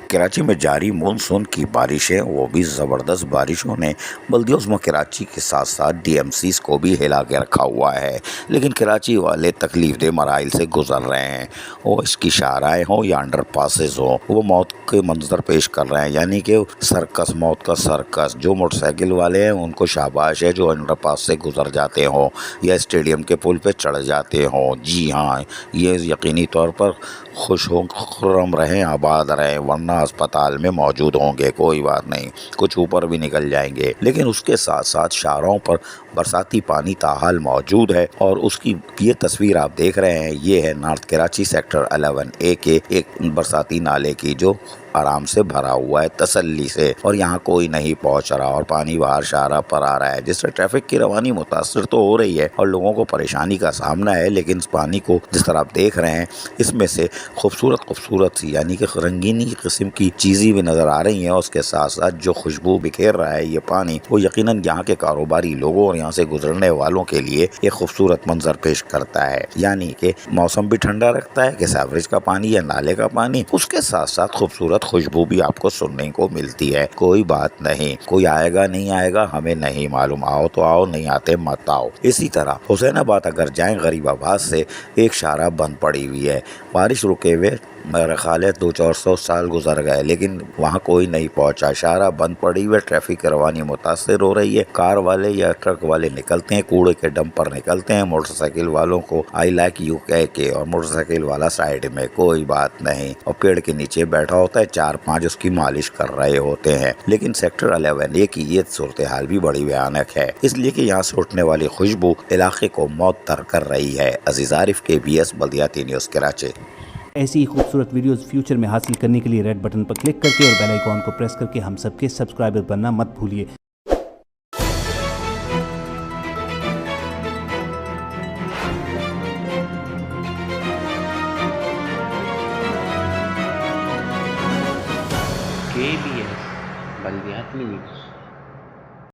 कराची में जारी मानसून की बारिशें, वो भी ज़बरदस्त बारिशों ने बल्दियों में कराची के साथ साथ डीएमसीज़ को भी हिला के रखा हुआ है। लेकिन कराची वाले तकलीफदेह मराइल से गुजर रहे हैं। वो इसकी शाहराएँ हों या अंडर पासेस हों, वो मौत के मंजर पेश कर रहे हैं, यानी कि सर्कस, मौत का सर्कस। जो मोटरसाइकिल वाले हैं उनको शाबाश है जो अंडर पास से गुजर जाते हों या स्टेडियम के पुल पे चढ़ जाते हों। जी हाँ, ये यकीनी तौर पर खुश हों, खुर्रम रहें, आबाद रहें, वरना अस्पताल में मौजूद होंगे। कोई बात नहीं, कुछ ऊपर भी निकल जाएंगे। लेकिन उसके साथ साथ शाहरों पर बरसाती पानी ताहाल मौजूद है और उसकी ये तस्वीर आप देख रहे हैं, ये है नॉर्थ कराची सेक्टर 11A के एक बरसाती नाले की, जो आराम से भरा हुआ है तसल्ली से, और यहाँ कोई नहीं पहुँच रहा और पानी बाहर शाहरा पर आ रहा है, जिससे ट्रैफिक की रवानी मुतासर तो हो रही है और लोगों को परेशानी का सामना है। लेकिन इस पानी को जिस तरह आप देख रहे हैं, इसमें से खूबसूरत सी यानी कि रंगीनी किस्म की चीज़ें भी नज़र आ रही हैं। उसके साथ साथ जो खुशबू बिखेर रहा है ये पानी, वो यकीनन यहाँ के कारोबारी लोगों और यहाँ से गुजरने वालों के लिए एक खूबसूरत मंजर पेश करता है। यानी कि मौसम भी ठंडा रखता है कि सावरेज का पानी या नाले का पानी, उसके साथ साथ खूबसूरत खुशबू भी आपको सुनने को मिलती है। कोई बात नहीं, कोई आएगा नहीं आएगा हमें नहीं मालूम, आओ तो आओ, नहीं आते मत आओ। इसी तरह हुसैनाबाद अगर जाएं, गरीबाबाद से एक शाहरा बंद पड़ी हुई है। बारिश रुके हुए मेरा ख्याल है 200-400 साल गुजर गए, लेकिन वहाँ कोई नहीं पहुँचा। शाहरा बंद पड़ी हुई, ट्रैफिक की रवानी मुतासर हो रही है। कार वाले या ट्रक वाले निकलते हैं, कूड़े के डंपर निकलते हैं, मोटरसाइकिल वालों को आई लाइक यू कह के, और मोटरसाइकिल वाला साइड में, कोई बात नहीं, और पेड़ के नीचे बैठा होता है, 4-5 उसकी मालिश कर रहे होते हैं। लेकिन सेक्टर 11A की ये सूरत हाल भी बड़ी भयानक है, इसलिए कि यहाँ से उठने वाली खुशबू इलाके को मौतर कर रही है। अजीज आरिफ, KBS बल्दियाती न्यूज़ कराची। ऐसी ही खूबसूरत वीडियोस फ्यूचर में हासिल करने के लिए रेड बटन पर क्लिक करके और बेल आइकॉन को प्रेस करके हम सबके सब्सक्राइबर बनना मत भूलिए। KBS बल्दियाती न्यूज़।